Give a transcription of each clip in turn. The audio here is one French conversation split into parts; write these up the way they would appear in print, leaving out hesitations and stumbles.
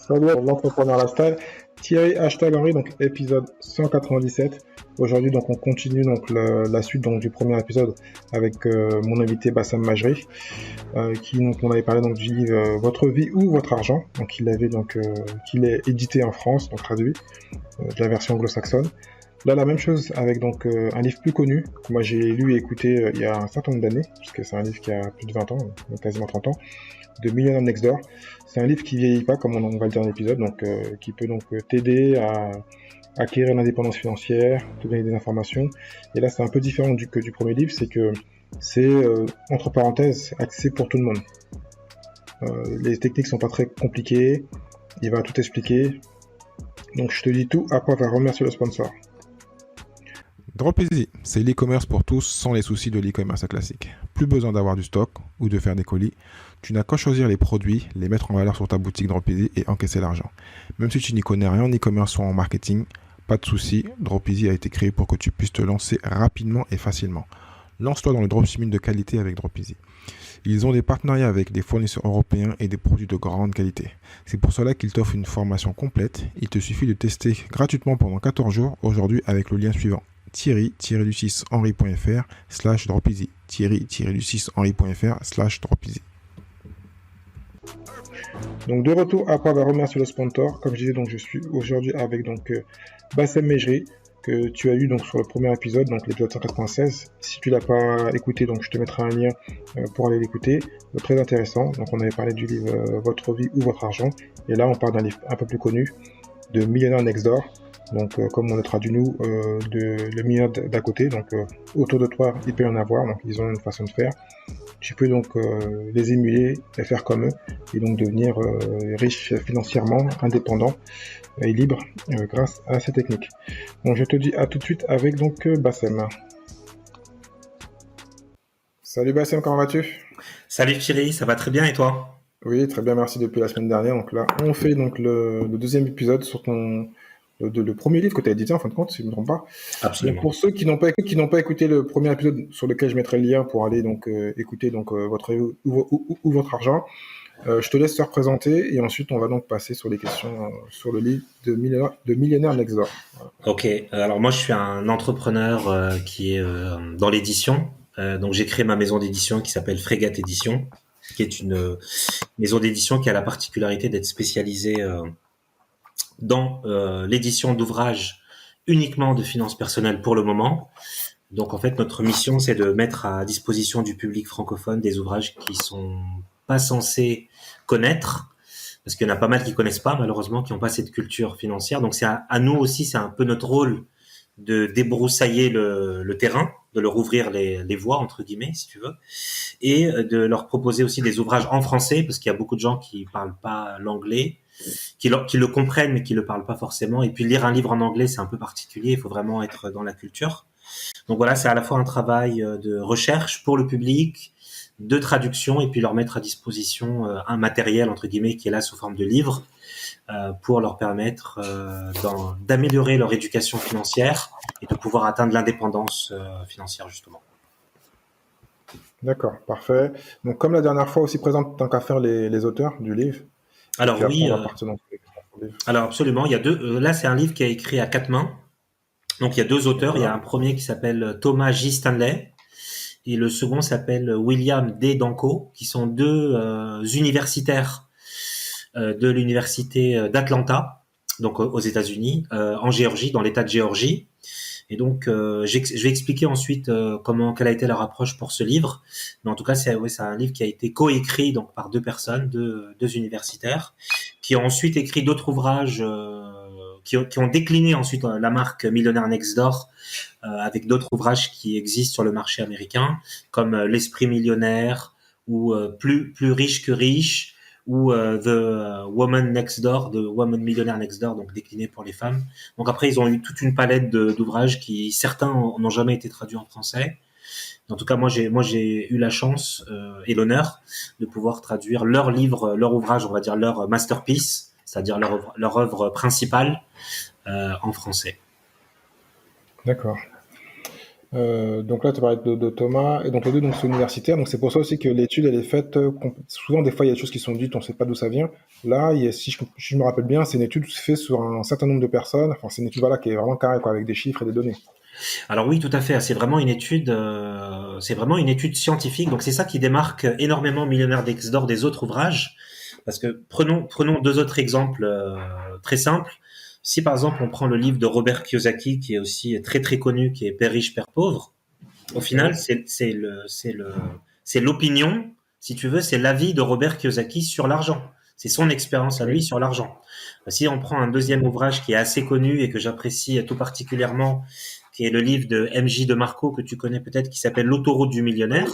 Salut à l'entrepreneur lifestyle. Thierry hashtag Henry, donc épisode 197. Aujourd'hui, donc on continue donc la suite donc du premier épisode avec mon invité Bassam Majri, qui donc on avait parlé donc du livre Votre vie ou votre argent, donc qu'il est édité en France, donc traduit de la version anglo-saxonne. Là, la même chose avec donc un livre plus connu que moi j'ai lu et écouté il y a un certain nombre d'années, puisque c'est un livre qui a plus de 20 ans, quasiment 30 ans, de Millionaire Next Door. C'est un livre qui vieillit pas, comme on va le dire dans l'épisode, donc qui peut donc t'aider à acquérir l'indépendance financière, te donner des informations. Et là, c'est un peu différent que du premier livre, c'est que c'est entre parenthèses accessible pour tout le monde. Les techniques sont pas très compliquées, il va tout expliquer. Donc je te dis tout, après on va remercier le sponsor. Dropeasy, c'est l'e-commerce pour tous sans les soucis de l'e-commerce classique. Plus besoin d'avoir du stock ou de faire des colis. Tu n'as qu'à choisir les produits, les mettre en valeur sur ta boutique Dropeasy et encaisser l'argent. Même si tu n'y connais rien en e-commerce ou en marketing, pas de souci, Dropeasy a été créé pour que tu puisses te lancer rapidement et facilement. Lance-toi dans le dropshipping de qualité avec Dropeasy. Ils ont des partenariats avec des fournisseurs européens et des produits de grande qualité. C'est pour cela qu'ils t'offrent une formation complète. Il te suffit de tester gratuitement pendant 14 jours aujourd'hui avec le lien suivant. Thierry-du6henry.fr/Dropeasy. Thierry-du6henry.fr/Dropeasy. Donc de retour après avoir remercié le sponsor, comme je disais, donc je suis aujourd'hui avec donc Bassam Majri, que tu as eu donc sur le premier épisode, donc l'épisode 196. Si tu l'as pas écouté, donc je te mettrai un lien pour aller l'écouter. Très intéressant. Donc on avait parlé du livre Votre vie ou votre argent, et là on parle d'un livre un peu plus connu de Millionaire Next Door. Donc comme on le traduit nous, de le millionnaire d'à côté. Donc autour de toi, il peut y en avoir. Donc ils ont une façon de faire. Tu peux donc les émuler et faire comme eux et donc devenir riche financièrement, indépendant et libre grâce à ces techniques. Donc je te dis à tout de suite avec donc Bassem. Salut Bassem, comment vas-tu? Salut Thierry, ça va très bien et toi? Oui, très bien, merci depuis la semaine dernière. Donc là, on fait donc le deuxième épisode sur le premier livre que tu as édité en fin de compte, si je ne me trompe pas. Donc Absolument. pour ceux qui n'ont pas écouté le premier épisode sur lequel je mettrai le lien pour aller donc écouter donc votre ou votre argent, je te laisse te représenter et ensuite on va donc passer sur les questions sur le livre de Millionnaire Next Door. Voilà. Ok, alors moi je suis un entrepreneur qui est dans l'édition. Donc j'ai créé ma maison d'édition qui s'appelle Frégate Édition, qui est une maison d'édition qui a la particularité d'être spécialisée dans l'édition d'ouvrages uniquement de finances personnelles pour le moment. Donc en fait notre mission c'est de mettre à disposition du public francophone des ouvrages qui sont pas censés connaître, parce qu'il y en a pas mal qui connaissent pas malheureusement, qui n'ont pas cette culture financière. Donc c'est à nous aussi, c'est un peu notre rôle de débroussailler le terrain, de leur ouvrir les voies entre guillemets si tu veux, et de leur proposer aussi des ouvrages en français, parce qu'il y a beaucoup de gens qui parlent pas l'anglais, qui le comprennent mais qui le parlent pas forcément. Et puis lire un livre en anglais c'est un peu particulier, il faut vraiment être dans la culture. Donc voilà, c'est à la fois un travail de recherche pour le public, de traduction, et puis leur mettre à disposition un matériel entre guillemets qui est là sous forme de livre pour leur permettre d'améliorer leur éducation financière et de pouvoir atteindre l'indépendance financière justement. D'accord, parfait. Donc comme la dernière fois aussi présente tant qu'à faire les auteurs du livre. Alors Puis après oui, on va partir dans le livre. alors absolument, il y a deux. Là, c'est un livre qui a écrit à quatre mains. Donc il y a deux auteurs. Il y a un premier qui s'appelle Thomas J. Stanley et le second s'appelle William D. Danko, qui sont deux universitaires de l'université d'Atlanta, donc aux États-Unis, en Géorgie, dans l'État de Géorgie. Et donc je vais expliquer ensuite quelle a été leur approche pour ce livre. Mais en tout cas, c'est un livre qui a été coécrit donc par deux personnes, deux universitaires, qui ont ensuite écrit d'autres ouvrages. Qui ont décliné ensuite la marque Millionaire Next Door avec d'autres ouvrages qui existent sur le marché américain, comme L'Esprit millionnaire ou plus riche que riche, ou The Woman Next Door, The Woman Millionaire Next Door, donc décliné pour les femmes. Donc après, ils ont eu toute une palette d'ouvrages qui, certains n'ont jamais été traduits en français. En tout cas, moi j'ai eu la chance et l'honneur de pouvoir traduire leur livre, leur ouvrage, on va dire leur masterpiece, c'est-à-dire leur œuvre principale en français. D'accord. Donc là, tu parlais de Thomas, et donc les deux donc, c'est universitaire, donc c'est pour ça aussi que l'étude, elle est faite, souvent des fois il y a des choses qui sont dites, on ne sait pas d'où ça vient. Là, si je me rappelle bien, c'est une étude faite sur un certain nombre de personnes, enfin c'est une étude voilà, qui est vraiment carrée, quoi, avec des chiffres et des données. Alors oui, tout à fait. C'est vraiment une étude scientifique. Donc c'est ça qui démarque énormément Millionnaire d'Exdor des autres ouvrages. Parce que prenons deux autres exemples très simples. Si par exemple on prend le livre de Robert Kiyosaki, qui est aussi très très connu, qui est Père riche, Père pauvre, au final Oui, c'est l'opinion, si tu veux, c'est l'avis de Robert Kiyosaki sur l'argent. C'est son expérience à lui oui, sur l'argent. Si on prend un deuxième ouvrage qui est assez connu et que j'apprécie tout particulièrement, qui est le livre de MJ de Marco que tu connais peut-être, qui s'appelle L'autoroute du millionnaire.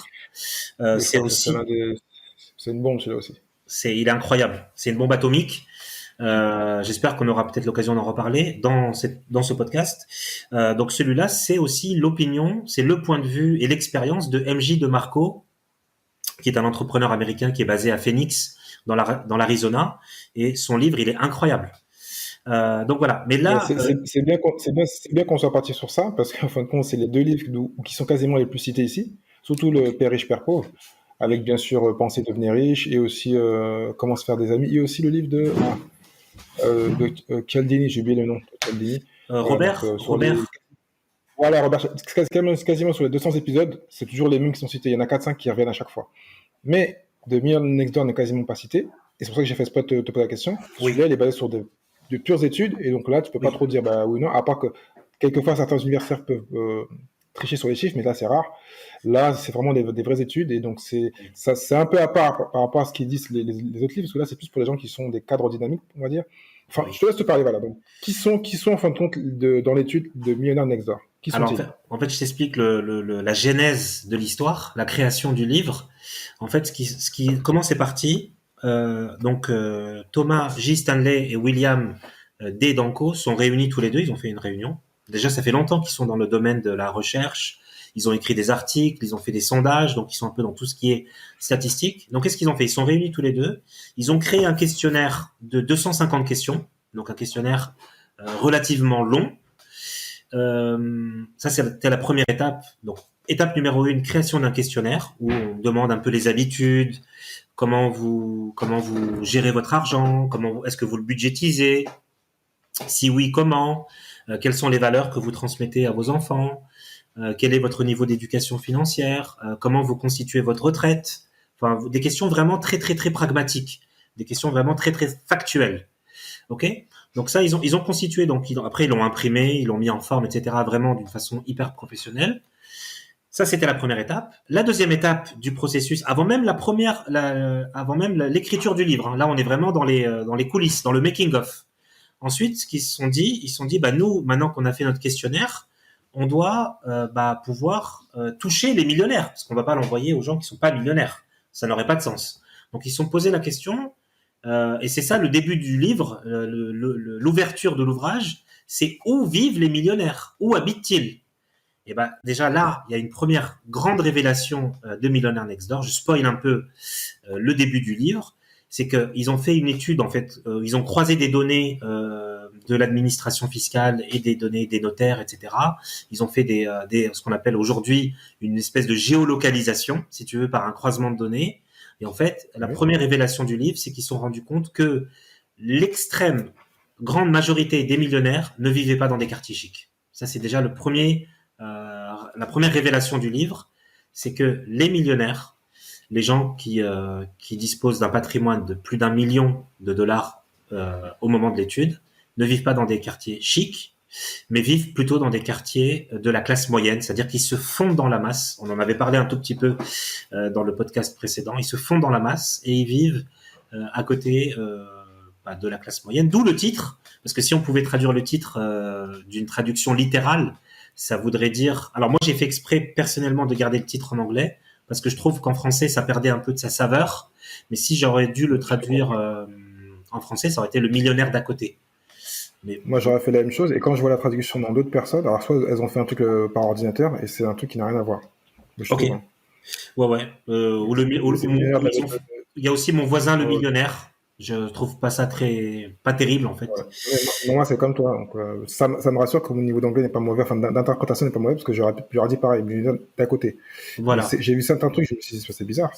oui, oui, je C'est crois que c'est aussi, c'est une bombe celui-là aussi. il est incroyable. C'est une bombe atomique. J'espère qu'on aura peut-être l'occasion d'en reparler dans ce podcast. Donc celui-là, c'est aussi l'opinion, c'est le point de vue et l'expérience de MJ de Marco, qui est un entrepreneur américain qui est basé à Phoenix, dans l'Arizona. Et son livre, il est incroyable. Donc voilà. Mais Mais là, c'est bien qu'on soit parti sur ça, parce qu'en fin de compte, c'est les deux livres qui sont quasiment les plus cités ici, surtout le Père riche, Père pauvre, avec bien sûr Penser devenir riche, et aussi Comment se faire des amis, et aussi le livre de Cialdini, j'ai oublié le nom, de Cialdini. Voilà, donc sur les... Robert, Voilà, Robert, c'est quasiment sur les 200 épisodes, c'est toujours les mêmes qui sont cités, il y en a 4-5 qui reviennent à chaque fois. Mais The Million Next Door n'est quasiment pas cité, et c'est pour ça que j'ai fait exprès de te poser la question. oui, Celui-là, il est basé sur de pures études, et donc là, tu peux pas oui, trop dire bah oui ou non, à part que quelquefois certains universitaires peuvent tricher sur les chiffres, mais là, c'est rare. Là, c'est vraiment des vraies études, et donc c'est un peu à part par rapport à ce qu'ils disent les autres livres, parce que là, c'est plus pour les gens qui sont des cadres dynamiques, on va dire. Enfin, oui. je te laisse te parler, voilà. Donc, qui sont en fin de compte dans l'étude de Millionaire Next Door? Qui Alors sont-ils? en fait, je t'explique la genèse de l'histoire, la création du livre. En fait, comment c'est parti. Thomas J. Stanley et William D. Danko sont réunis tous les deux. Ils ont fait une réunion. Déjà, ça fait longtemps qu'ils sont dans le domaine de la recherche. Ils ont écrit des articles, ils ont fait des sondages, donc ils sont un peu dans tout ce qui est statistique. Donc, qu'est-ce qu'ils ont fait? Ils sont réunis tous les deux. Ils ont créé un questionnaire de 250 questions, donc un questionnaire relativement long. Ça, c'était la première étape. Donc, étape numéro 1, création d'un questionnaire où on demande un peu les habitudes, comment vous gérez votre argent, est-ce que vous le budgétisez, si oui, comment, quelles sont les valeurs que vous transmettez à vos enfants, quel est votre niveau d'éducation financière, comment vous constituez votre retraite. Enfin, des questions vraiment très, très, très pragmatiques, des questions vraiment très, très factuelles. OK? Donc ça, ils ont constitué, donc après ils l'ont imprimé, ils l'ont mis en forme, etc. Vraiment d'une façon hyper professionnelle. Ça, c'était la première étape. La deuxième étape du processus, avant même l'écriture du livre. Hein, là, on est vraiment dans les coulisses, dans le making of. Ensuite, ce qu'ils se sont dit, bah nous, maintenant qu'on a fait notre questionnaire, on doit pouvoir toucher les millionnaires, parce qu'on va pas l'envoyer aux gens qui sont pas millionnaires. Ça n'aurait pas de sens. Donc ils se sont posé la question, et c'est ça le début du livre, l'ouverture de l'ouvrage, c'est où vivent les millionnaires, où habitent-ils? Et ben déjà là, il y a une première grande révélation de Millionaire Next Door. Je spoil un peu le début du livre, c'est qu'ils ont fait une étude en fait, ils ont croisé des données de l'administration fiscale et des données des notaires, etc. Ils ont fait ce qu'on appelle aujourd'hui une espèce de géolocalisation, si tu veux, par un croisement de données. Et en fait, la Oui. première révélation du livre, c'est qu'ils se sont rendus compte que l'extrême grande majorité des millionnaires ne vivaient pas dans des quartiers chics. Ça, c'est déjà la première révélation du livre, c'est que les millionnaires, les gens qui disposent d'un patrimoine de plus d'1 million de dollars au moment de l'étude, ne vivent pas dans des quartiers chics, mais vivent plutôt dans des quartiers de la classe moyenne, c'est-à-dire qu'ils se fondent dans la masse. On en avait parlé un tout petit peu dans le podcast précédent. Ils se fondent dans la masse et ils vivent à côté de la classe moyenne. D'où le titre, parce que si on pouvait traduire le titre d'une traduction littérale, ça voudrait dire... Alors moi, j'ai fait exprès personnellement de garder le titre en anglais, parce que je trouve qu'en français, ça perdait un peu de sa saveur. Mais si j'aurais dû le traduire en français, ça aurait été le millionnaire d'à côté. Mais Moi, j'aurais fait la même chose, et quand je vois la traduction dans d'autres personnes, alors soit elles ont fait un truc par ordinateur, et c'est un truc qui n'a rien à voir. Je ok, trouve, hein. ouais, ouais. Ou le, ou- C'est ou- meilleur de ou ils ont- Il y a aussi mon voisin le la- millionnaire. Je trouve pas ça pas terrible en Voilà. fait. Moi, c'est comme toi. Donc, ça me rassure que mon niveau d'anglais n'est pas mauvais, enfin, d'interprétation n'est pas mauvais, parce que j'aurais dit pareil, mais d'à côté. Mais Voilà. j'ai vu certains trucs, je me suis dit, c'est bizarre,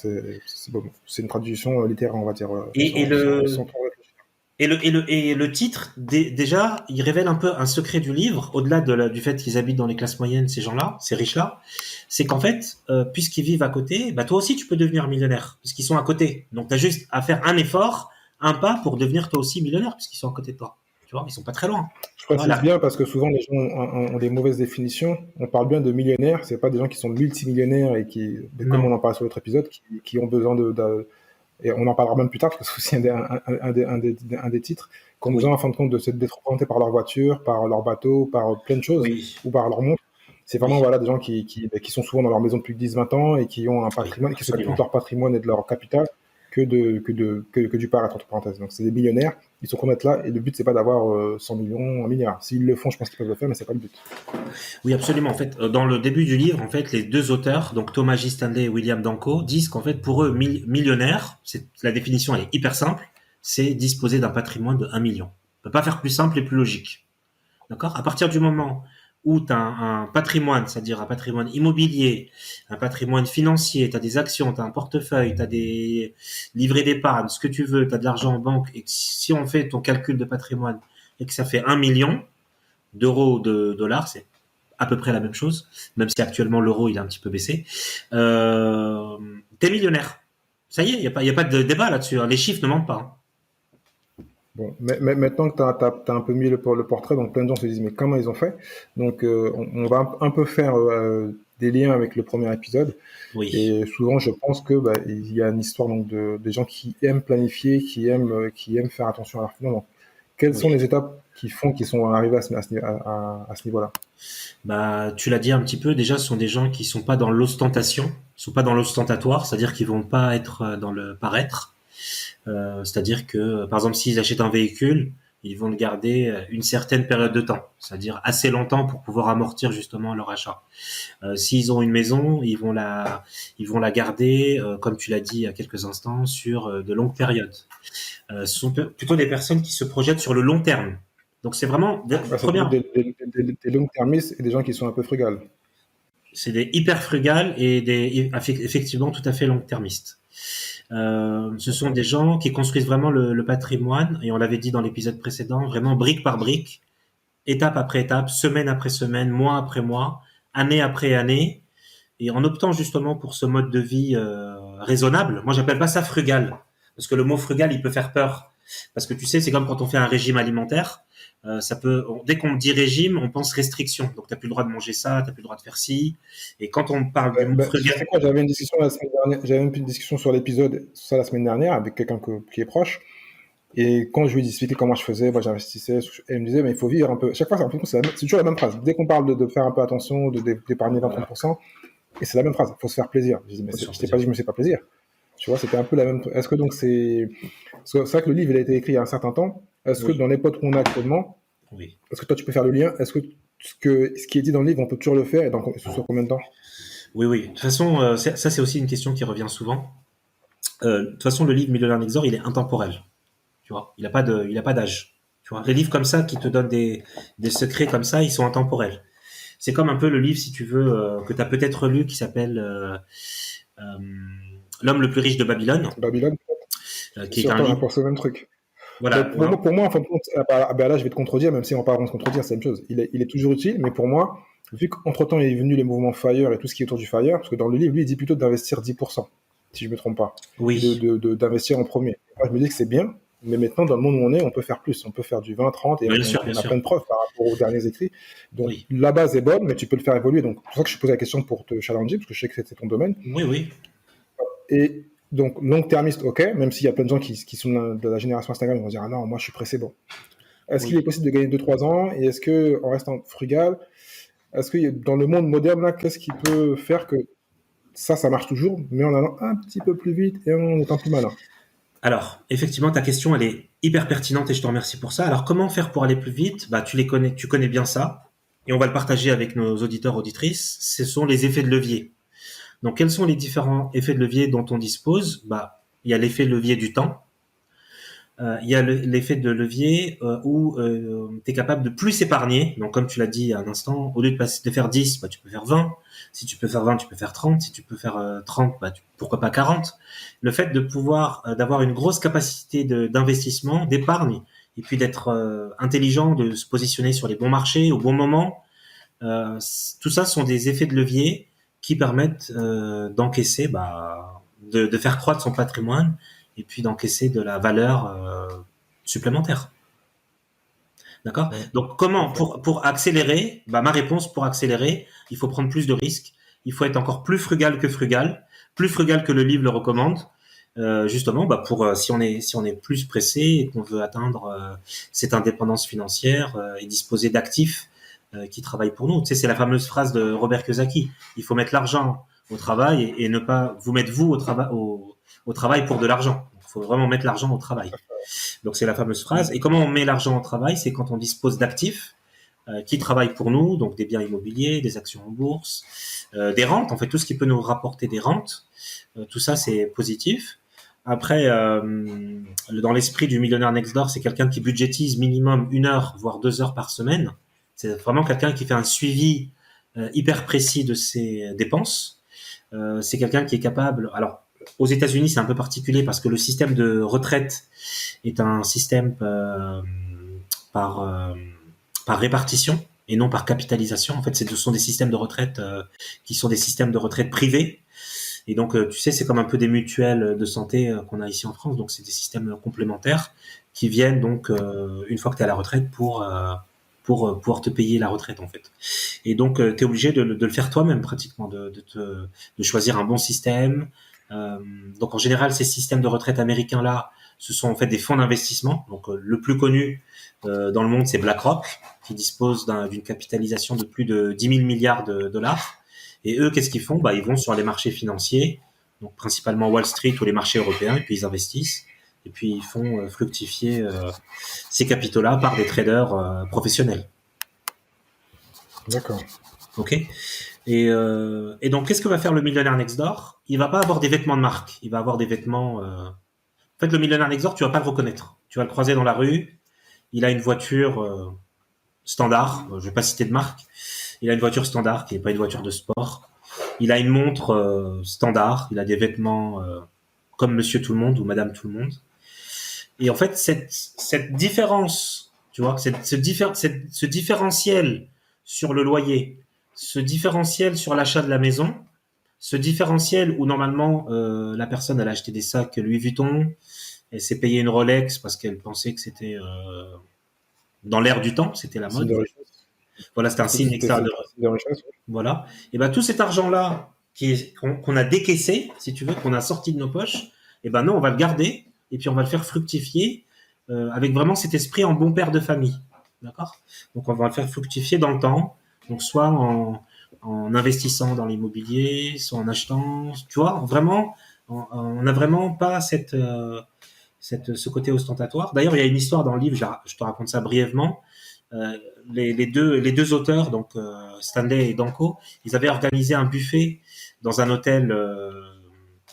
bon, c'est une traduction littéraire, on va dire, Et, et le sans trop réfléchir. et le titre, déjà, il révèle un peu un secret du livre, au-delà du fait qu'ils habitent dans les classes moyennes, ces gens-là, ces riches-là, c'est qu'en fait, puisqu'ils vivent à côté, bah toi aussi tu peux devenir millionnaire, parce qu'ils sont à côté. Donc tu as juste à faire un effort, un pas pour devenir toi aussi millionnaire, puisqu'ils sont à côté de toi. Tu vois, ils sont pas très loin. Je Tu vois, précise là. bien parce que souvent les gens ont des mauvaises définitions. On parle bien de millionnaires, c'est pas des gens qui sont multimillionnaires et comme Non. on en parle sur l'autre épisode, qui ont besoin et on en parlera même plus tard parce que c'est aussi un des titres, qui ont besoin Oui. en fin de compte d'être représentés par leur voiture, par leur bateau, par plein de choses, Oui. ou par leur montre. C'est vraiment Oui. voilà, des gens qui sont souvent dans leur maison depuis 10-20 ans et qui ont un Oui. patrimoine, qui s'occupent de Absolument. leur patrimoine et de leur capital que du paraître, entre parenthèses. Donc c'est des millionnaires, ils sont contents d'être là et le but c'est pas d'avoir 100 millions, 1 milliard. S'ils le font, je pense qu'ils peuvent le faire, mais c'est pas le but. Oui, absolument. En fait, dans le début du livre, en fait, les deux auteurs, donc Thomas J. Stanley et William Danko, disent qu'en fait, pour eux, millionnaire, la définition elle est hyper simple, c'est disposer d'un patrimoine de 1 million. On peut pas faire plus simple et plus logique. D'accord? À partir du moment où tu as un patrimoine, c'est-à-dire un patrimoine immobilier, un patrimoine financier, tu as des actions, tu as un portefeuille, tu as des livrets d'épargne, ce que tu veux, tu as de l'argent en banque, et que si on fait ton calcul de patrimoine et que ça fait 1 million d'euros ou de dollars, c'est à peu près la même chose, même si actuellement l'euro il a un petit peu baissé, t'es millionnaire. Ça y est, y a pas de débat là-dessus, hein. Les chiffres ne mentent pas, hein. Bon, mais maintenant que tu as un peu mis le portrait, donc plein de gens se disent mais comment ils ont fait? Donc on va un peu faire des liens avec le premier épisode. Oui, Et souvent, je pense que bah, il y a une histoire donc des gens qui aiment planifier, qui aiment faire attention à leur finances. Donc, quelles sont oui. les étapes qui sont arrivées à ce niveau-là? Bah, tu l'as dit un petit peu, déjà, ce sont des gens qui sont pas dans l'ostentation, sont pas dans l'ostentatoire, c'est-à-dire qu'ils vont pas être dans le paraître. C'est-à-dire que, par exemple, s'ils achètent un véhicule, ils vont le garder une certaine période de temps, c'est-à-dire assez longtemps pour pouvoir amortir justement leur achat. S'ils ont une maison, ils vont la garder, comme tu l'as dit il y a quelques instants, sur de longues périodes. Ce sont plutôt des personnes qui se projettent sur le long terme. Donc c'est vraiment Bah, c'est plutôt première, des long-termistes et des gens qui sont un peu frugales. c'est des hyper frugales et effectivement tout à fait long-termistes. Ce sont des gens qui construisent vraiment le patrimoine, et on l'avait dit dans l'épisode précédent, vraiment brique par brique, étape après étape, semaine après semaine, mois après mois, année après année, et en optant justement pour ce mode de vie raisonnable. Moi, j'appelle pas ça frugal, parce que le mot frugal, il peut faire peur, parce que tu sais, c'est comme quand on fait un régime alimentaire. Dès qu'on dit régime, on pense restriction. Donc, t'as plus le droit de manger ça, t'as plus le droit de faire ci. Et quand on parle du mot Tu frugal, sais quoi, j'avais une discussion la semaine dernière, j'avais une discussion sur l'épisode, ça la semaine dernière, avec quelqu'un qui est proche. Et quand je lui ai expliqué comment je faisais, moi j'investissais, elle me disait, mais il faut vivre un peu. Chaque fois, c'est toujours la même phrase. Dès qu'on parle de faire un peu attention, d'épargner voilà, 20-30%, et c'est la même phrase, il faut se faire plaisir. Je dis, mais faut se faire je t'ai pas plaisir. dit, je me fais pas plaisir. Tu vois, c'était un peu la même. Est-ce que donc c'est vrai que le livre il a été écrit il y a un certain temps. Est-ce que Oui, dans l'époque où on est actuellement, oui. est-ce que toi tu peux faire le lien? Est-ce que ce qui est dit dans le livre, on peut toujours le faire et sur combien de temps? Oui, oui. De toute façon, ça c'est aussi une question qui revient souvent. De toute façon, le livre Millionnaire Nexor, il est intemporel. Tu vois, il a pas d'âge. Tu vois, les livres comme ça qui te donnent des secrets comme ça, ils sont intemporels. C'est comme un peu le livre, si tu veux, que tu as peut-être lu, qui s'appelle euh, L'homme le plus riche de Babylone, Babylone, qui est un surtout livre. pour ce même truc. Mais Voilà. pour moi, en fin de compte, là, je vais te contredire, même si on va pas vraiment se contredire, c'est la même chose. Il est toujours utile, mais pour moi, vu qu'entre-temps, il est venu les mouvements FIRE et tout ce qui est autour du FIRE, parce que dans le livre, lui, il dit plutôt d'investir 10%, si je me trompe pas, Oui, d'investir en premier. Moi, je me dis que c'est bien, mais maintenant, dans le monde où on est, on peut faire plus. On peut faire du 20, 30, et bien sûr, bien on a sûr. plein de preuves par rapport aux derniers écrits. Donc, Oui, la base est bonne, mais tu peux le faire évoluer. Donc, c'est pour ça que je pose la question pour te challenger, parce que je sais que c'est ton domaine. oui, oui, Et donc, long-termiste, ok, même s'il y a plein de gens qui sont de la génération Instagram, ils vont dire, ah non, moi, je suis pressé, bon. Est-ce qu'il est oui. possible de gagner 2-3 ans? Et est-ce qu'on reste frugal? Est-ce que dans le monde moderne, là, qu'est-ce qui peut faire que ça marche toujours, mais en allant un petit peu plus vite et en étant plus malin? Alors, effectivement, ta question, elle est hyper pertinente et je te remercie pour ça. Alors, comment faire pour aller plus vite? Bah, tu connais bien ça, et on va le partager avec nos auditeurs, auditrices. Ce sont les effets de levier. Donc, quels sont les différents effets de levier dont on dispose? Bah, il y a l'effet de levier du temps. Il y a l'effet de levier où tu es capable de plus épargner. Donc, comme tu l'as dit il y a un instant, au lieu de faire 10, bah, tu peux faire 20. Si tu peux faire 20, tu peux faire 30. Si tu peux faire 30, bah, pourquoi pas 40. Le fait de pouvoir d'avoir une grosse capacité d'investissement, d'épargne, et puis d'être intelligent, de se positionner sur les bons marchés au bon moment, tout ça sont des effets de levier qui permettent d'encaisser, de faire croître son patrimoine et puis d'encaisser de la valeur supplémentaire. D'accord ? Donc comment pour accélérer, ma réponse pour accélérer, il faut prendre plus de risques, il faut être encore plus frugal que le livre le recommande. Justement, pour si on est plus pressé et qu'on veut atteindre cette indépendance financière et disposer d'actifs qui travaillent pour nous. Tu sais, c'est la fameuse phrase de Robert Kiyosaki. Il faut mettre l'argent au travail et ne pas vous mettre vous au travail pour de l'argent. Il faut vraiment mettre l'argent au travail. Donc c'est la fameuse phrase. Et comment on met l'argent au travail ? C'est quand on dispose d'actifs qui travaillent pour nous, donc des biens immobiliers, des actions en bourse, des rentes. En fait, tout ce qui peut nous rapporter des rentes. Tout ça, c'est positif. Après, dans l'esprit du millionnaire next door, c'est quelqu'un qui budgétise minimum 1 heure, voire 2 heures par semaine. C'est vraiment quelqu'un qui fait un suivi hyper précis de ses dépenses. C'est quelqu'un qui est capable... Alors, aux États-Unis, c'est un peu particulier parce que le système de retraite est un système par répartition et non par capitalisation. En fait, ce sont des systèmes de retraite qui sont des systèmes de retraite privés. Et donc, tu sais, c'est comme un peu des mutuelles de santé qu'on a ici en France. Donc, c'est des systèmes complémentaires qui viennent donc une fois que tu es à la retraite pour pouvoir te payer la retraite, en fait. Et donc, tu es obligé de le faire toi-même pratiquement, de choisir un bon système. Donc, en général, ces systèmes de retraite américains-là, ce sont en fait des fonds d'investissement. Donc, le plus connu dans le monde, c'est BlackRock, qui dispose d'une capitalisation de plus de 10 000 milliards de dollars. Et eux, qu'est-ce qu'ils font ? Ils vont sur les marchés financiers, donc principalement Wall Street ou les marchés européens, et puis ils investissent. Et puis ils font fructifier ces capitaux-là par des traders professionnels. D'accord. Ok. Et donc, qu'est-ce que va faire le millionnaire next door ? Il va pas avoir des vêtements de marque. Il va avoir des vêtements... En fait, le millionnaire next door, tu vas pas le reconnaître. Tu vas le croiser dans la rue. Il a une voiture standard. Je vais pas citer de marque. Il a une voiture standard qui n'est pas une voiture de sport. Il a une montre standard. Il a des vêtements comme Monsieur Tout le Monde ou Madame Tout le Monde. Et en fait, cette différence, tu vois, ce différentiel sur le loyer, ce différentiel sur l'achat de la maison, ce différentiel où normalement la personne elle a acheté des sacs Louis Vuitton, elle s'est payé une Rolex parce qu'elle pensait que c'était dans l'air du temps, c'était la mode. Voilà, c'était un signe extérieur de richesse. Voilà. Et tout cet argent-là qu'on a décaissé, si tu veux, qu'on a sorti de nos poches, nous, on va le garder et puis on va le faire fructifier avec vraiment cet esprit en bon père de famille. D'accord ? Donc, on va le faire fructifier dans le temps. Donc, soit en investissant dans l'immobilier, soit en achetant. Tu vois, vraiment, on n'a vraiment pas ce côté ostentatoire. D'ailleurs, il y a une histoire dans le livre, je te raconte ça brièvement. Les deux auteurs, donc Stanley et Danko, ils avaient organisé un buffet dans un hôtel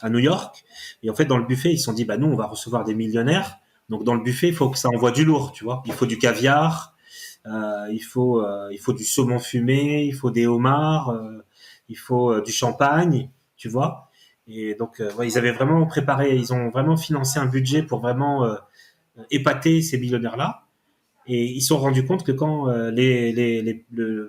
à New York. Et en fait, dans le buffet, ils se sont dit, nous, on va recevoir des millionnaires. Donc, dans le buffet, il faut que ça envoie du lourd, tu vois. Il faut du caviar, il faut du saumon fumé, il faut des homards, il faut du champagne, tu vois. Et donc, ils avaient vraiment préparé, ils ont vraiment financé un budget pour vraiment épater ces millionnaires-là. Et ils se sont rendus compte que quand le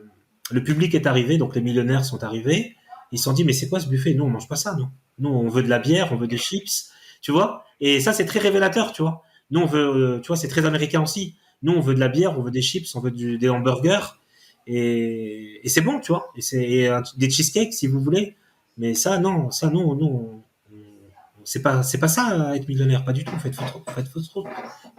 public est arrivé, donc les millionnaires sont arrivés, ils se sont dit, mais c'est quoi ce buffet ? Nous, on mange pas ça, non. Nous, on veut de la bière, on veut des chips, tu vois. Et ça, c'est très révélateur, tu vois. Nous, on veut, tu vois, c'est très américain aussi. Nous, on veut de la bière, on veut des chips, on veut des hamburgers. Et c'est bon, tu vois. Et des cheesecakes, si vous voulez. Mais ça, non, c'est pas ça, être millionnaire, pas du tout. Faites trop,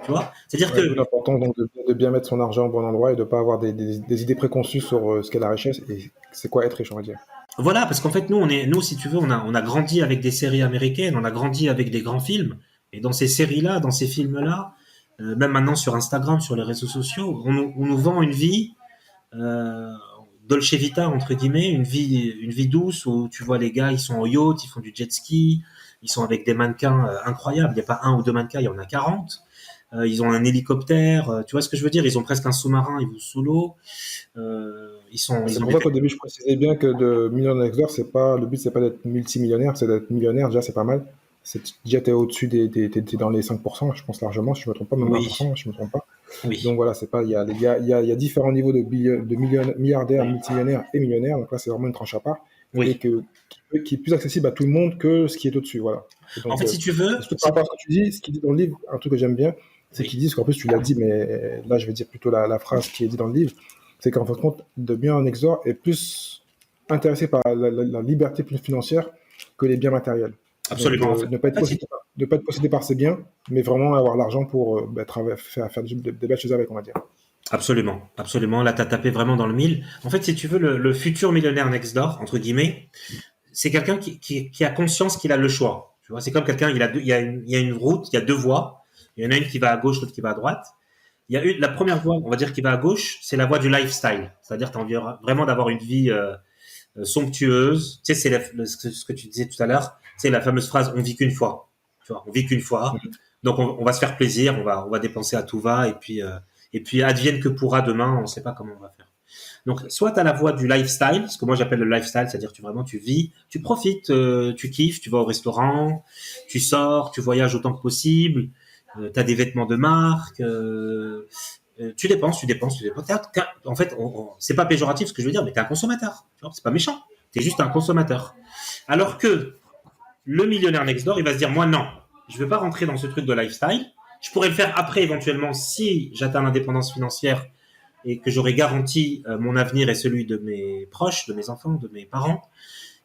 tu vois. C'est-à-dire que l'important donc de bien mettre son argent au bon endroit et de pas avoir des idées préconçues sur ce qu'est la richesse et c'est quoi être riche, on va dire. Voilà, parce qu'en fait, nous, si tu veux, on a grandi avec des séries américaines, on a grandi avec des grands films, et dans ces séries-là, dans ces films-là, même maintenant sur Instagram, sur les réseaux sociaux, on nous vend une vie Dolce Vita entre guillemets, une vie douce où tu vois les gars, ils sont en yacht, ils font du jet ski, ils sont avec des mannequins incroyables. Il n'y a pas un ou deux mannequins, il y en a 40. ils ont un hélicoptère, tu vois ce que je veux dire? Ils ont presque un sous-marin, ils vont sous l'eau. Ils C'est ont pour des ça qu'au début, je précisais bien que de Million Next Door, le but, c'est pas d'être multimillionnaire, c'est d'être millionnaire, déjà, c'est pas mal. Déjà, t'es au-dessus t'es dans les 5%, je pense largement, si je me trompe pas, même oui, 20%, si je me trompe pas. oui, Donc voilà, c'est pas, il y a différents niveaux de milliardaires, multimillionnaires et millionnaires. Donc là, c'est vraiment une tranche à part et oui. qui est plus accessible à tout le monde que ce qui est au-dessus. Voilà. Et En donc, fait, si tu veux, surtout par rapport à ce que tu dis, ce qu'il dit dans le livre, un truc que j'aime bien, c'est oui, qu'ils disent qu'en plus, tu l'as dit, mais là, je vais dire plutôt la phrase qui est dit dans le livre, c'est qu'en fin de compte, de bien en exor est plus intéressé par la liberté plus financière que les biens matériels. Donc, absolument. En fait, ne pas être possédé par ses biens, mais vraiment avoir l'argent pour faire des belles choses avec, on va dire. absolument, absolument. Là, t'as tapé vraiment dans le mille. En fait, si tu veux, le futur millionnaire next door, entre guillemets, c'est quelqu'un qui a conscience qu'il a le choix. Tu vois, c'est comme quelqu'un, il y a une route, il y a deux voies. Il y en a une qui va à gauche, l'autre qui va à droite. La première voie, on va dire, qui va à gauche, c'est la voie du lifestyle. C'est-à-dire, tu as envie vraiment d'avoir une vie somptueuse. Tu sais, c'est ce que tu disais tout à l'heure. C'est la fameuse phrase, on vit qu'une fois. Tu vois, on vit qu'une fois. Donc, on va se faire plaisir, on va dépenser à tout va, et puis advienne que pourra demain, on ne sait pas comment on va faire. Donc, soit tu as la voie du lifestyle, ce que moi j'appelle le lifestyle, c'est-à-dire tu vis, tu profites, tu kiffes, tu vas au restaurant, tu sors, tu voyages autant que possible, tu as des vêtements de marque, tu dépenses, tu dépenses, tu dépenses. En fait, c'est pas péjoratif ce que je veux dire, mais tu es un consommateur. C'est pas méchant. Tu es juste un consommateur. Alors que le millionnaire next door, il va se dire, moi non, je ne veux pas rentrer dans ce truc de lifestyle. Je pourrais le faire après éventuellement si j'atteins l'indépendance financière et que j'aurai garanti mon avenir et celui de mes proches, de mes enfants, de mes parents.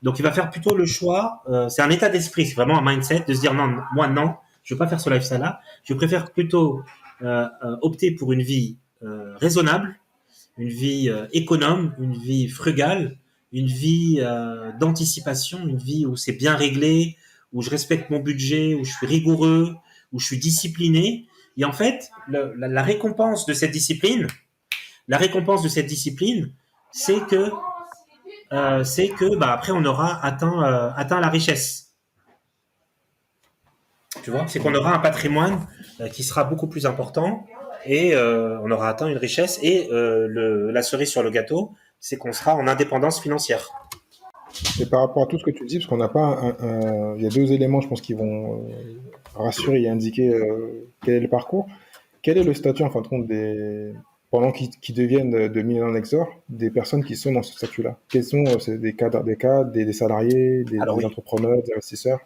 Donc il va faire plutôt le choix, c'est un état d'esprit, c'est vraiment un mindset de se dire non, moi non, je veux pas faire ce lifestyle-là, je préfère plutôt opter pour une vie raisonnable, une vie économe, une vie frugale, une vie d'anticipation, une vie où c'est bien réglé, où je respecte mon budget, où je suis rigoureux, où je suis discipliné. Et en fait, la récompense de cette discipline, c'est que bah, après on aura atteint la richesse. Tu vois, c'est qu'on aura un patrimoine qui sera beaucoup plus important et on aura atteint une richesse et la cerise sur le gâteau, c'est qu'on sera en indépendance financière. Et par rapport à tout ce que tu dis, parce qu'on n'a pas il y a deux éléments, je pense, qui vont rassurer et indiquer quel est le parcours. Quel est le statut, en fin de compte, pendant qu'ils deviennent de millionnaires Nexor, des personnes qui sont dans ce statut-là? Quels sont des cadres, des salariés, Alors des oui. entrepreneurs, des investisseurs?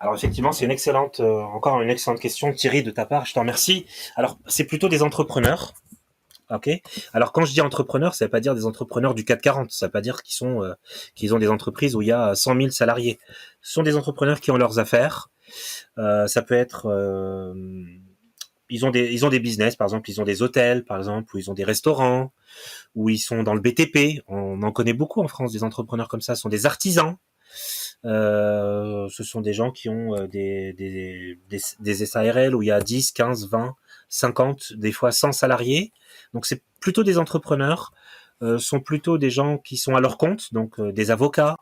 Alors effectivement, c'est encore une excellente question, Thierry, de ta part. Je t'en remercie. Alors c'est plutôt des entrepreneurs. Ok. Alors quand je dis entrepreneurs, ça veut pas dire des entrepreneurs du 440. Ça veut pas dire qu'ils ont des entreprises où il y a 100 000 salariés. Ce sont des entrepreneurs qui ont leurs affaires. Ça peut être ils ont des business, par exemple, ils ont des hôtels, par exemple, ou ils ont des restaurants, ou ils sont dans le BTP. On en connaît beaucoup en France, des entrepreneurs comme ça. Ce sont des artisans. Ce sont des gens qui ont des SARL où il y a 10, 15, 20, 50, des fois 100 salariés. Donc c'est plutôt des entrepreneurs, sont plutôt des gens qui sont à leur compte, donc des avocats,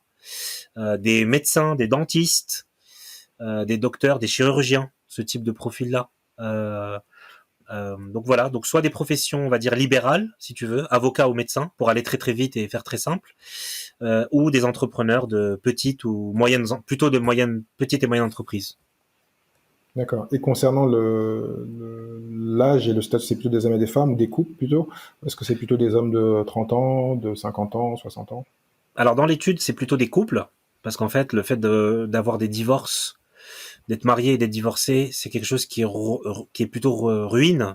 des médecins, des dentistes, des docteurs, des chirurgiens, ce type de profil-là. Donc voilà, donc soit des professions, on va dire libérales, si tu veux, avocat ou médecin, pour aller très très vite et faire très simple, ou des entrepreneurs de petites ou moyennes, plutôt de petites et moyennes entreprises. D'accord. Et concernant l'âge et le statut, c'est plutôt des hommes et des femmes ou des couples plutôt? Est-ce que c'est plutôt des hommes de 30 ans, de 50 ans, 60 ans? Alors dans l'étude, c'est plutôt des couples, parce qu'en fait, le fait d'avoir des divorces, d'être marié et d'être divorcé, c'est quelque chose qui est plutôt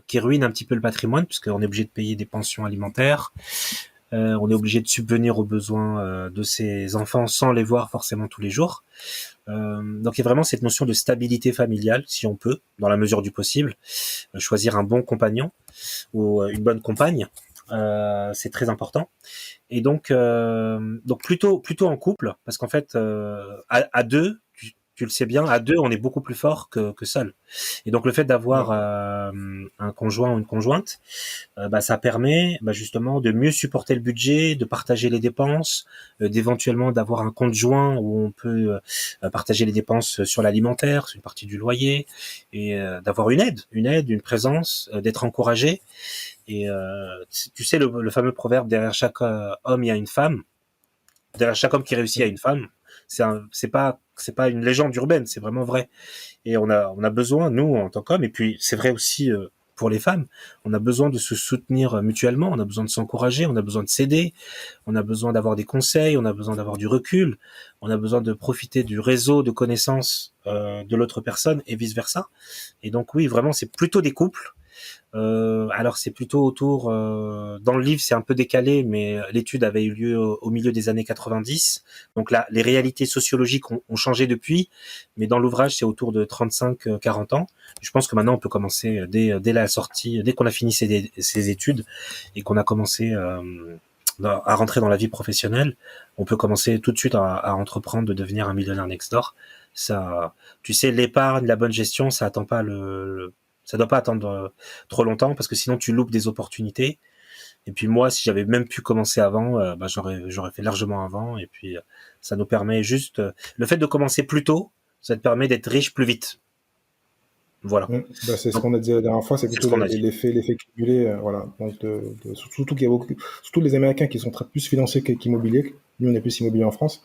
qui ruine un petit peu le patrimoine, puisqu'on est obligé de payer des pensions alimentaires, on est obligé de subvenir aux besoins de ses enfants sans les voir forcément tous les jours. Donc il y a vraiment cette notion de stabilité familiale, si on peut, dans la mesure du possible, choisir un bon compagnon ou une bonne compagne, c'est très important. Et donc plutôt en couple, parce qu'en fait à deux, tu tu le sais bien, à deux, on est beaucoup plus fort que seul. Et donc le fait d'avoir un conjoint ou une conjointe, ça permet justement de mieux supporter le budget, de partager les dépenses, d'éventuellement d'avoir un compte joint où on peut partager les dépenses sur l'alimentaire, sur une partie du loyer, et d'avoir une aide, une présence, d'être encouragé. Et tu sais le fameux proverbe, derrière chaque homme il y a une femme. Derrière chaque homme qui réussit, il y a une femme. C'est pas une légende urbaine, c'est vraiment vrai. Et on a besoin, nous en tant qu'hommes, et puis c'est vrai aussi pour les femmes, on a besoin de se soutenir mutuellement, on a besoin de s'encourager, on a besoin de s'aider, on a besoin d'avoir des conseils, on a besoin d'avoir du recul, on a besoin de profiter du réseau de connaissances de l'autre personne et vice versa. Et donc oui, vraiment, c'est plutôt des couples. Alors c'est plutôt autour, dans le livre c'est un peu décalé, mais l'étude avait eu lieu au milieu des années 90. Donc là, les réalités sociologiques ont changé depuis, mais dans l'ouvrage c'est autour de 35-40 ans. Je pense que maintenant on peut commencer dès la sortie, dès qu'on a fini ces études et qu'on a commencé à rentrer dans la vie professionnelle, on peut commencer tout de suite à entreprendre de devenir un millionnaire next door. Ça, tu sais, l'épargne, la bonne gestion, ça attend pas ça doit pas attendre trop longtemps parce que sinon tu loupes des opportunités. Et puis moi, si j'avais même pu commencer avant, j'aurais fait largement avant. Et puis ça nous permet juste le fait de commencer plus tôt, ça te permet d'être riche plus vite. Voilà. C'est ce qu'on a dit la dernière fois, c'est plutôt l'effet cumulé, voilà. Donc surtout qu'il y a surtout les Américains qui sont très plus financiers qu'immobiliers. Nous, on est plus immobilier en France.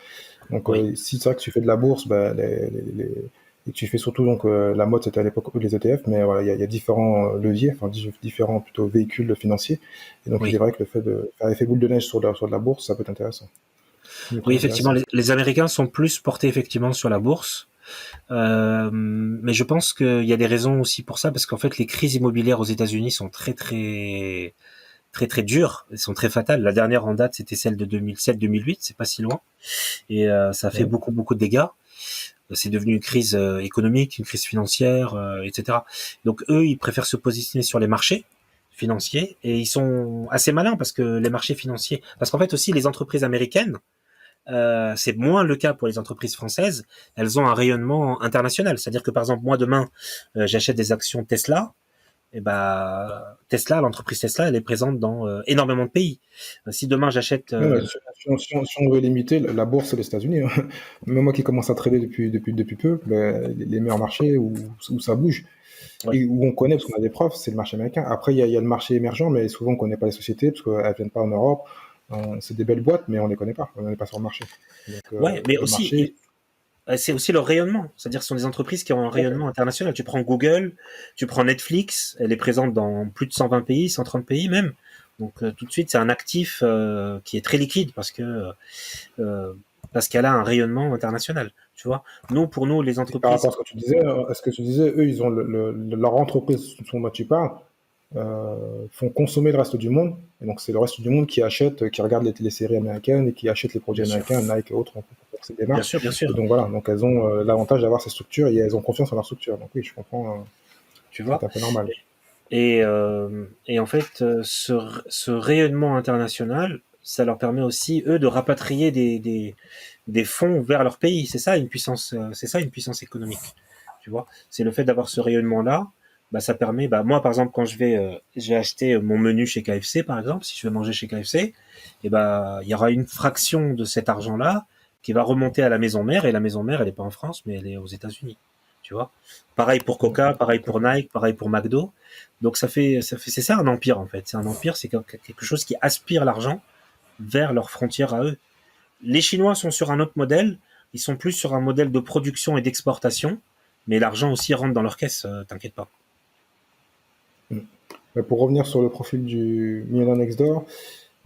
Donc si c'est vrai que tu fais de la bourse, et tu fais surtout donc la mode, c'était à l'époque les ETF, mais voilà, il y a différents leviers, enfin différents plutôt véhicules financiers. Et donc il est vrai que le fait de faire effet boule de neige sur de la bourse, ça peut être intéressant. Oui, effectivement, les Américains sont plus portés effectivement sur la bourse. Mais je pense qu'il y a des raisons aussi pour ça, parce qu'en fait les crises immobilières aux États-Unis sont très dures, elles sont très fatales. La dernière en date, c'était celle de 2007-2008, c'est pas si loin, et ça a fait beaucoup de dégâts. C'est devenu une crise économique, une crise financière, etc. Donc eux, ils préfèrent se positionner sur les marchés financiers, et ils sont assez malins parce que les marchés financiers, parce qu'en fait aussi les entreprises américaines, c'est moins le cas pour les entreprises françaises. Elles ont un rayonnement international. C'est-à-dire que par exemple, moi demain, j'achète des actions Tesla. Et Tesla, l'entreprise Tesla, elle est présente dans énormément de pays. Si demain j'achète, si on veut limiter, la bourse c'est les États-Unis. Hein. Même moi qui commence à trader depuis peu, les meilleurs marchés où ça bouge et où on connaît parce qu'on a des preuves, c'est le marché américain. Après il y a le marché émergent, mais souvent on connaît pas les sociétés parce qu'elles viennent pas en Europe. C'est des belles boîtes, mais on les connaît pas. On n'est pas sur le marché. Donc, mais aussi, c'est aussi leur rayonnement. C'est-à-dire que ce sont des entreprises qui ont un rayonnement international. Tu prends Google, tu prends Netflix, elle est présente dans plus de 120 pays, 130 pays même. Donc tout de suite, c'est un actif qui est très liquide parce qu'elle a un rayonnement international. Tu vois, pour nous, les entreprises. Par rapport à ce que tu disais, eux, ils ont leur entreprise dont tu parles. Font consommer le reste du monde, et donc c'est le reste du monde qui achète, qui regarde les téléséries américaines et qui achète les produits américains, Nike et autres, pour ces démarches. Bien sûr. Et donc voilà, donc elles ont l'avantage d'avoir ces structures et elles ont confiance en leur structure. Donc oui, je comprends. Tu vois, c'est un peu normal. Et en fait, ce rayonnement international, ça leur permet aussi eux de rapatrier des fonds vers leur pays. C'est ça une puissance économique. Tu vois, c'est le fait d'avoir ce rayonnement-là. Ça permet, moi par exemple quand je vais acheter mon menu chez KFC par exemple, si je vais manger chez KFC, il y aura une fraction de cet argent-là qui va remonter à la maison mère, et la maison mère elle est pas en France mais elle est aux États-Unis, tu vois. Pareil pour Coca, pareil pour Nike, pareil pour McDo. Donc c'est ça un empire en fait. C'est un empire, c'est quelque chose qui aspire l'argent vers leurs frontières à eux. Les Chinois sont sur un autre modèle, ils sont plus sur un modèle de production et d'exportation, mais l'argent aussi rentre dans leur caisse, t'inquiète pas. Pour revenir sur le profil du millionnaire next door,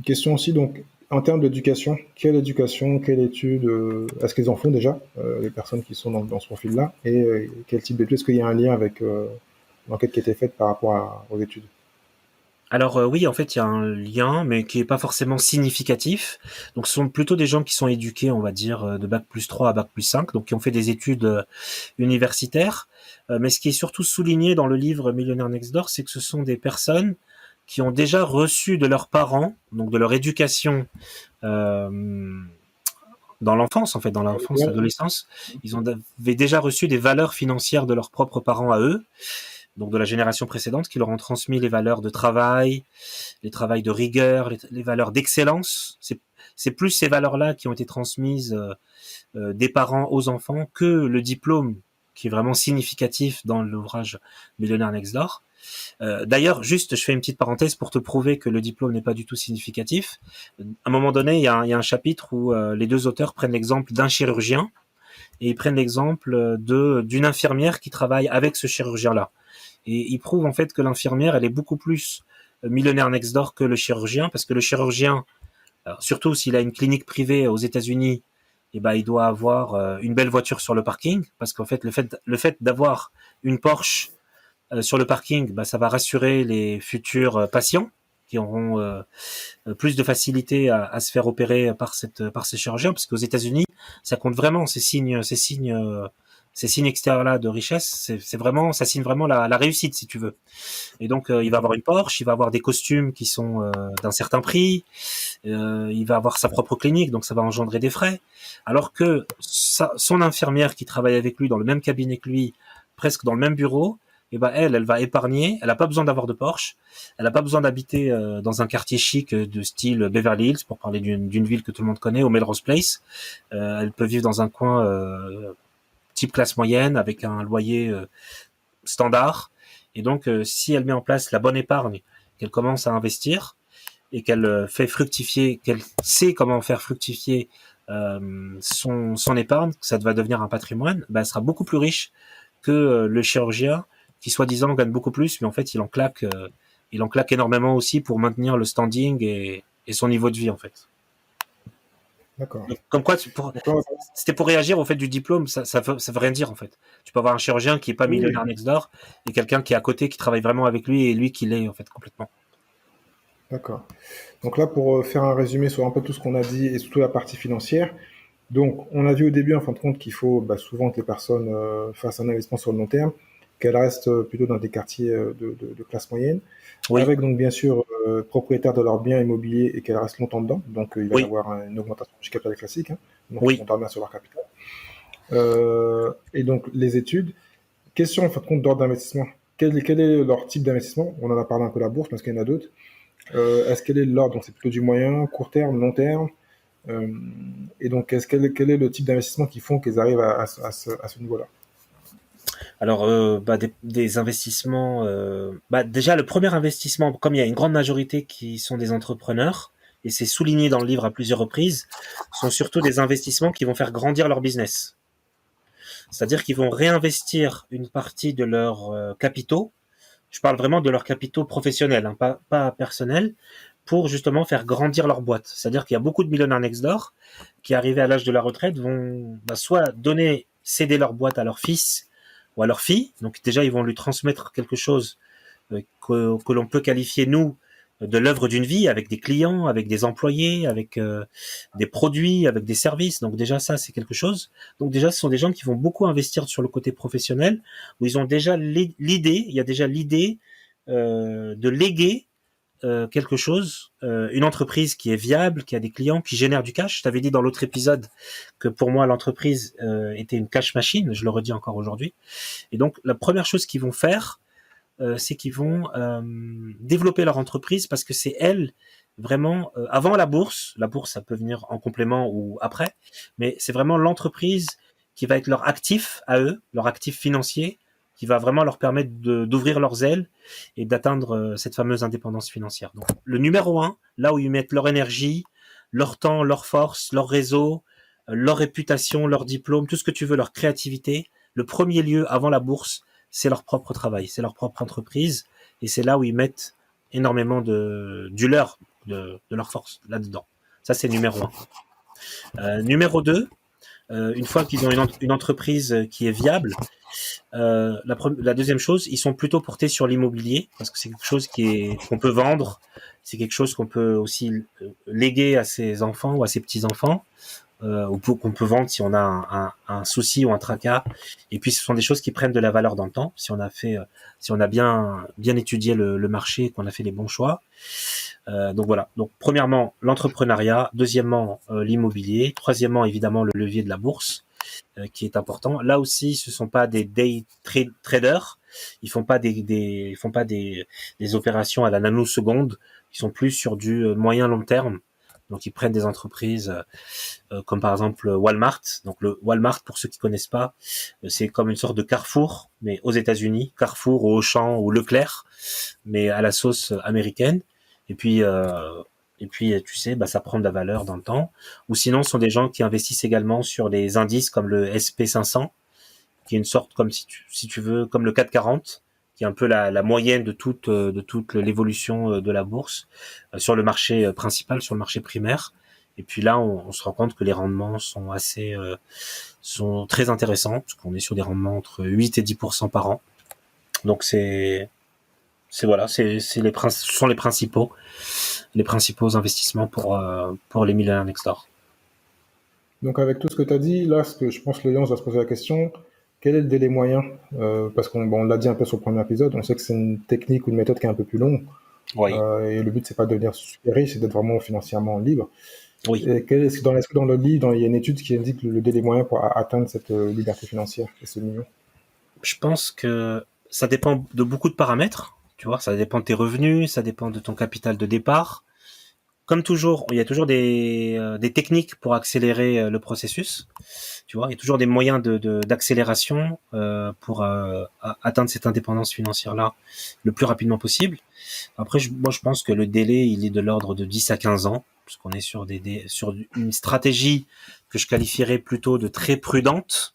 une question aussi, donc, en termes d'éducation, quelle étude, est-ce qu'ils en font déjà, les personnes qui sont dans ce profil-là, et quel type d'études, est-ce qu'il y a un lien avec l'enquête qui a été faite par rapport aux études? Alors oui, en fait, il y a un lien, mais qui est pas forcément significatif. Donc, ce sont plutôt des gens qui sont éduqués, on va dire, de bac+3 à bac+5, donc qui ont fait des études universitaires. Mais ce qui est surtout souligné dans le livre Millionnaire Next Door, c'est que ce sont des personnes qui ont déjà reçu de leurs parents, donc de leur éducation dans l'enfance, en fait, dans l'enfance, l'adolescence, ils avaient déjà reçu des valeurs financières de leurs propres parents à eux, donc de la génération précédente, qui leur ont transmis les valeurs de travail, les travails de rigueur, les valeurs d'excellence. C'est plus ces valeurs-là qui ont été transmises des parents aux enfants que le diplôme qui est vraiment significatif dans l'ouvrage Millionnaire Next Door. D'ailleurs, juste, je fais une petite parenthèse pour te prouver que le diplôme n'est pas du tout significatif. À un moment donné, il y a un chapitre où les deux auteurs prennent l'exemple d'un chirurgien et ils prennent l'exemple d'une infirmière qui travaille avec ce chirurgien-là. Et ils prouvent en fait que l'infirmière, elle est beaucoup plus millionnaire next door que le chirurgien, parce que le chirurgien, surtout s'il a une clinique privée aux États-Unis, il doit avoir une belle voiture sur le parking, parce qu'en fait, le fait d'avoir une Porsche sur le parking, ça va rassurer les futurs patients qui auront plus de facilité à se faire opérer par ces chirurgiens, parce qu'aux États-Unis, ça compte vraiment ces signes extérieurs-là de richesse. C'est vraiment, ça signe vraiment la réussite, si tu veux. Et donc, il va avoir une Porsche, il va avoir des costumes qui sont d'un certain prix, il va avoir sa propre clinique, donc ça va engendrer des frais. Alors que son infirmière qui travaille avec lui dans le même cabinet que lui, presque dans le même bureau, elle va épargner. Elle n'a pas besoin d'avoir de Porsche. Elle n'a pas besoin d'habiter dans un quartier chic de style Beverly Hills, pour parler d'une ville que tout le monde connaît, au Melrose Place. Elle peut vivre dans un coin type classe moyenne avec un loyer standard. Et donc, si elle met en place la bonne épargne, qu'elle commence à investir et qu'elle fait fructifier, qu'elle sait comment faire fructifier son épargne, ça va devenir un patrimoine, elle sera beaucoup plus riche que le chirurgien qui soi-disant gagne beaucoup plus, mais en fait il en claque énormément aussi pour maintenir le standing et son niveau de vie en fait. D'accord. Donc, comme quoi, c'était pour réagir au fait du diplôme, ça veut rien dire en fait. Tu peux avoir un chirurgien qui est pas millionnaire next door et quelqu'un qui est à côté qui travaille vraiment avec lui et lui qui l'est en fait complètement. D'accord. Donc là, pour faire un résumé sur un peu tout ce qu'on a dit et surtout la partie financière, donc on a vu au début en fin de compte qu'il faut souvent que les personnes fassent un investissement sur le long terme, qu'elles restent plutôt dans des quartiers de classe moyenne, avec donc bien sûr propriétaires de leurs biens immobiliers et qu'elles restent longtemps dedans. Donc il va y avoir une augmentation du capital classique, donc on dormir sur leur capital. Et donc les études, question en fin de compte d'ordre d'investissement. Quel est leur type d'investissement? On en a parlé un peu de la bourse, parce qu'il y en a d'autres. Est-ce qu'elle est l'ordre? Donc c'est plutôt du moyen, court terme, long terme. Et donc quel est le type d'investissement qui font qu'ils arrivent à ce niveau-là? Alors, des investissements. Déjà, le premier investissement, comme il y a une grande majorité qui sont des entrepreneurs, et c'est souligné dans le livre à plusieurs reprises, sont surtout des investissements qui vont faire grandir leur business. C'est-à-dire qu'ils vont réinvestir une partie de leurs capitaux. Je parle vraiment de leurs capitaux professionnels, pas personnels, pour justement faire grandir leur boîte. C'est-à-dire qu'il y a beaucoup de millionnaires next door qui, arrivés à l'âge de la retraite, vont soit céder leur boîte à leur fils ou à leur fille. Donc déjà, ils vont lui transmettre quelque chose que l'on peut qualifier, nous, de l'œuvre d'une vie, avec des clients, avec des employés, avec des produits, avec des services. Donc déjà, ça, c'est quelque chose. Donc déjà, ce sont des gens qui vont beaucoup investir sur le côté professionnel, où ils ont déjà l'idée, il y a déjà l'idée de léguer quelque chose, une entreprise qui est viable, qui a des clients, qui génère du cash. Je t'avais dit dans l'autre épisode que pour moi l'entreprise était une cash machine, je le redis encore aujourd'hui. Et donc la première chose qu'ils vont faire, c'est qu'ils vont développer leur entreprise, parce que c'est elle vraiment avant la bourse ça peut venir en complément ou après, mais c'est vraiment l'entreprise qui va être leur actif à eux, leur actif financier, qui va vraiment leur permettre d'ouvrir leurs ailes et d'atteindre cette fameuse indépendance financière. Donc, le numéro 1, là où ils mettent leur énergie, leur temps, leur force, leur réseau, leur réputation, leur diplôme, tout ce que tu veux, leur créativité, le premier lieu avant la bourse, c'est leur propre travail, c'est leur propre entreprise, et c'est là où ils mettent énormément de leur force là-dedans. Ça, c'est numéro 1. Numéro 2, une fois qu'ils ont une entreprise qui est viable, la deuxième chose, ils sont plutôt portés sur l'immobilier, parce que c'est quelque chose qu'on peut vendre, c'est quelque chose qu'on peut aussi léguer à ses enfants ou à ses petits-enfants, qu'on peut vendre si on a un souci ou un tracas. Et puis ce sont des choses qui prennent de la valeur dans le temps. Si on a bien étudié le marché et qu'on a fait les bons choix. Donc voilà. Donc premièrement l'entrepreneuriat, deuxièmement l'immobilier, troisièmement évidemment le levier de la bourse qui est important. Là aussi, ce sont pas des traders. Ils font pas des opérations à la nanoseconde. Ils sont plus sur du moyen long terme. Donc ils prennent des entreprises comme par exemple Walmart. Donc le Walmart, pour ceux qui connaissent pas, c'est comme une sorte de Carrefour, mais aux États-Unis, Carrefour ou Auchan ou Leclerc, mais à la sauce américaine. Et puis tu sais, ça prend de la valeur dans le temps. Ou sinon, ce sont des gens qui investissent également sur des indices comme le SP500, qui est une sorte comme si tu veux, comme le CAC 40, qui est un peu la moyenne de toute l'évolution de la bourse sur le marché principal, sur le marché primaire. Et puis là, on se rend compte que les rendements sont très intéressants, parce qu'on est sur des rendements entre 8 et 10% par an. Donc ce sont les principaux investissements pour les millionnaires next door. Donc avec tout ce que tu as dit, là, ce que je pense que l'audience va se poser la question, quel est le délai moyen? Parce qu'on l'a dit un peu sur le premier épisode, on sait que c'est une technique ou une méthode qui est un peu plus longue. Oui. Et le but, c'est pas de devenir super riche, c'est d'être vraiment financièrement libre. Oui. Et est-ce que dans le livre, il y a une étude qui indique le délai moyen pour atteindre cette liberté financière et ce million? Je pense que ça dépend de beaucoup de paramètres. Tu vois, ça dépend de tes revenus, ça dépend de ton capital de départ. Comme toujours, il y a toujours des techniques pour accélérer le processus. Tu vois, il y a toujours des moyens d'accélération pour atteindre cette indépendance financière-là le plus rapidement possible. Après, moi, je pense que le délai, il est de l'ordre de 10 à 15 ans, parce qu'on est sur sur une stratégie que je qualifierais plutôt de très prudente,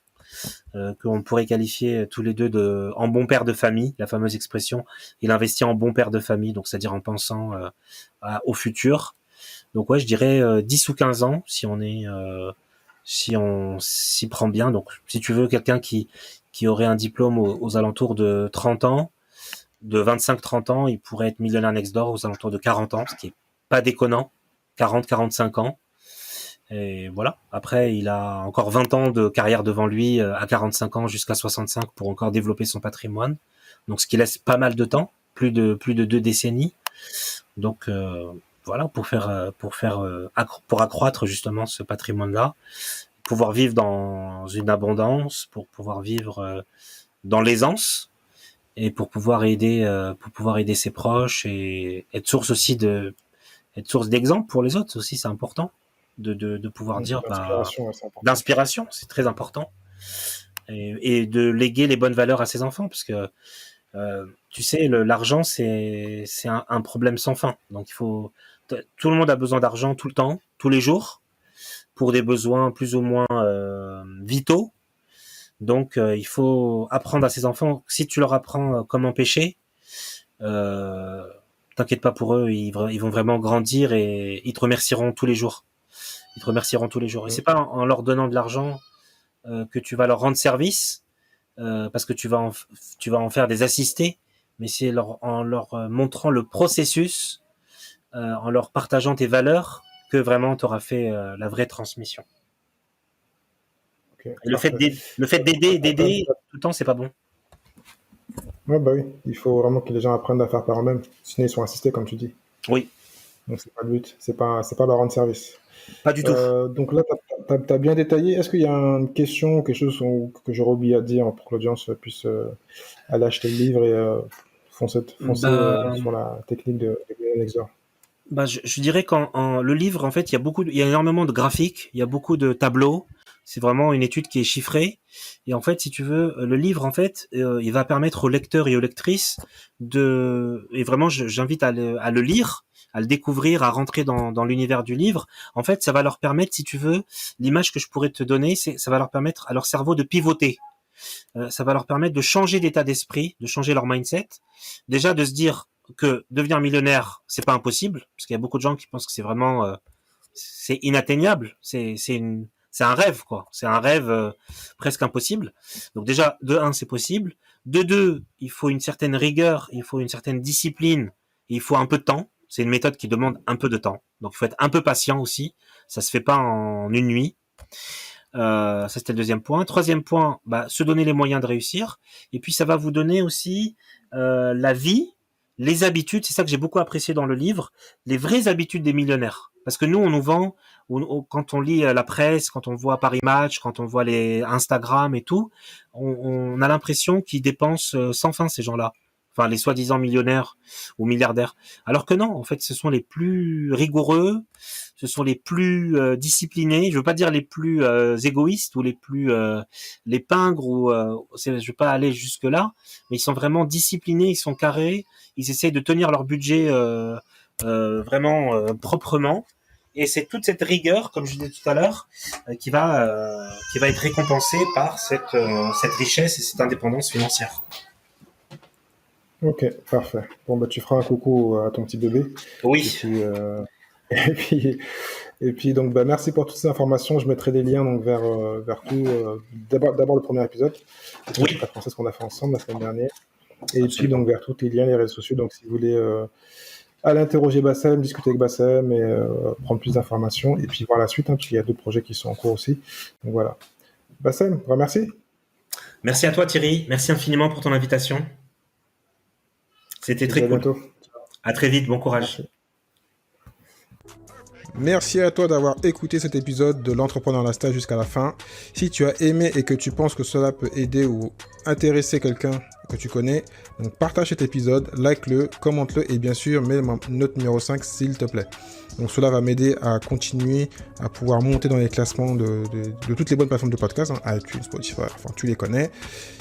qu'on pourrait qualifier tous les deux en bon père de famille, la fameuse expression. Il investit en bon père de famille, donc c'est-à-dire en pensant au futur. Donc ouais, je dirais 10 ou 15 ans si on s'y prend bien. Donc si tu veux quelqu'un qui aurait un diplôme aux alentours de 30 ans, de 25-30 ans, il pourrait être millionnaire next door aux alentours de 40 ans, ce qui est pas déconnant, 40-45 ans. Et voilà. Après, il a encore 20 ans de carrière devant lui, à 45 ans jusqu'à 65 pour encore développer son patrimoine. Donc, ce qui laisse pas mal de temps, plus de 2 décennies. Donc, voilà, pour accroître justement ce patrimoine-là, pouvoir vivre dans une abondance, pour pouvoir vivre dans l'aisance, et pour pouvoir aider ses proches et être source d'exemple pour les autres aussi, c'est important de pouvoir dire L'inspiration, c'est important. d'inspiration, c'est très important, et de léguer les bonnes valeurs à ses enfants, parce que tu sais, l'argent c'est un problème sans fin. Donc tout le monde a besoin d'argent tout le temps, tous les jours, pour des besoins plus ou moins vitaux. Donc il faut apprendre à ses enfants. Si tu leur apprends comment pêcher, t'inquiète pas pour eux, ils vont vraiment grandir et ils te remercieront tous les jours. Ils te remercieront tous les jours. Et c'est pas en leur donnant de l'argent que tu vas leur rendre service, parce que tu vas en faire des assistés, mais c'est en leur montrant le processus, en leur partageant tes valeurs, que vraiment tu auras fait la vraie transmission. Okay, et le fait d'aider tout le temps, c'est pas bon. Ouais, bah oui, il faut vraiment que les gens apprennent à faire par eux-mêmes, sinon ils sont assistés comme tu dis. Oui. Donc c'est pas le but, c'est pas leur rendre service. Pas du tout. Donc là, t'as bien détaillé. Est-ce qu'il y a une question, quelque chose que j'aurais oublié à dire pour que l'audience puisse aller acheter le livre et foncer sur la technique de Nextdoor? Je dirais le livre, en fait, il y a énormément de graphiques, il y a beaucoup de tableaux. C'est vraiment une étude qui est chiffrée. Et en fait, si tu veux, le livre, en fait, il va permettre aux lecteurs et aux lectrices et vraiment, j'invite à le lire, à le découvrir, à rentrer dans l'univers du livre. En fait, ça va leur permettre, si tu veux, l'image que je pourrais te donner, ça va leur permettre à leur cerveau de pivoter. Ça va leur permettre de changer d'état d'esprit, de changer leur mindset. Déjà, de se dire que devenir millionnaire, c'est pas impossible, parce qu'il y a beaucoup de gens qui pensent que c'est vraiment, c'est inatteignable. C'est un rêve, quoi. C'est un rêve presque impossible. Donc déjà, de 1, c'est possible. De 2, il faut une certaine rigueur, il faut une certaine discipline, et il faut un peu de temps. C'est une méthode qui demande un peu de temps. Donc il faut être un peu patient aussi. Ça se fait pas en une nuit. Ça, c'était le deuxième point. Troisième point, se donner les moyens de réussir. Et puis, ça va vous donner aussi la vie, les habitudes. C'est ça que j'ai beaucoup apprécié dans le livre, les vraies habitudes des millionnaires. Parce que nous, on nous vend, quand on lit la presse, quand on voit Paris Match, quand on voit les Instagram et tout, on a l'impression qu'ils dépensent sans fin, ces gens-là. Enfin, les soi-disant millionnaires ou milliardaires. Alors que non, en fait, ce sont les plus rigoureux, ce sont les plus disciplinés. Je veux pas dire les plus égoïstes ou les pingres ou je veux pas aller jusque là, mais ils sont vraiment disciplinés, ils sont carrés, ils essayent de tenir leur budget vraiment proprement. Et c'est toute cette rigueur, comme je disais tout à l'heure, qui va être récompensée par cette richesse et cette indépendance financière. Ok, parfait. Bon, tu feras un coucou à ton petit bébé. Oui. Et puis donc, merci pour toutes ces informations. Je mettrai des liens donc vers tout. D'abord le premier épisode, la française qu'on a fait ensemble la semaine dernière. Et Absolument. Puis donc vers tous les liens, les réseaux sociaux. Donc si vous voulez aller interroger Bassem, discuter avec Bassem et prendre plus d'informations. Et puis voir la suite, parce qu'il y a d'autres projets qui sont en cours aussi. Donc voilà. Bassem, merci. Merci à toi Thierry. Merci infiniment pour ton invitation. C'était très cool. Bientôt. À très vite, bon courage. Merci à toi d'avoir écouté cet épisode de l'Entrepreneur Lifestyle jusqu'à la fin. Si tu as aimé et que tu penses que cela peut aider ou intéresser quelqu'un que tu connais, donc partage cet épisode, like-le, commente-le et bien sûr mets note numéro 5 s'il te plaît. Donc cela va m'aider à continuer à pouvoir monter dans les classements de toutes les bonnes plateformes de podcast, iTunes, Spotify, enfin tu les connais.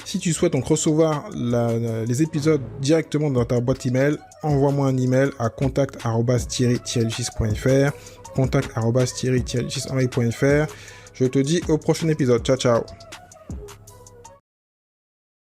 Si tu souhaites donc recevoir les épisodes directement dans ta boîte email, envoie-moi un email à contact@thierry-lucis.fr contact@thierry-lucis.fr. Je te dis au prochain épisode. Ciao, ciao.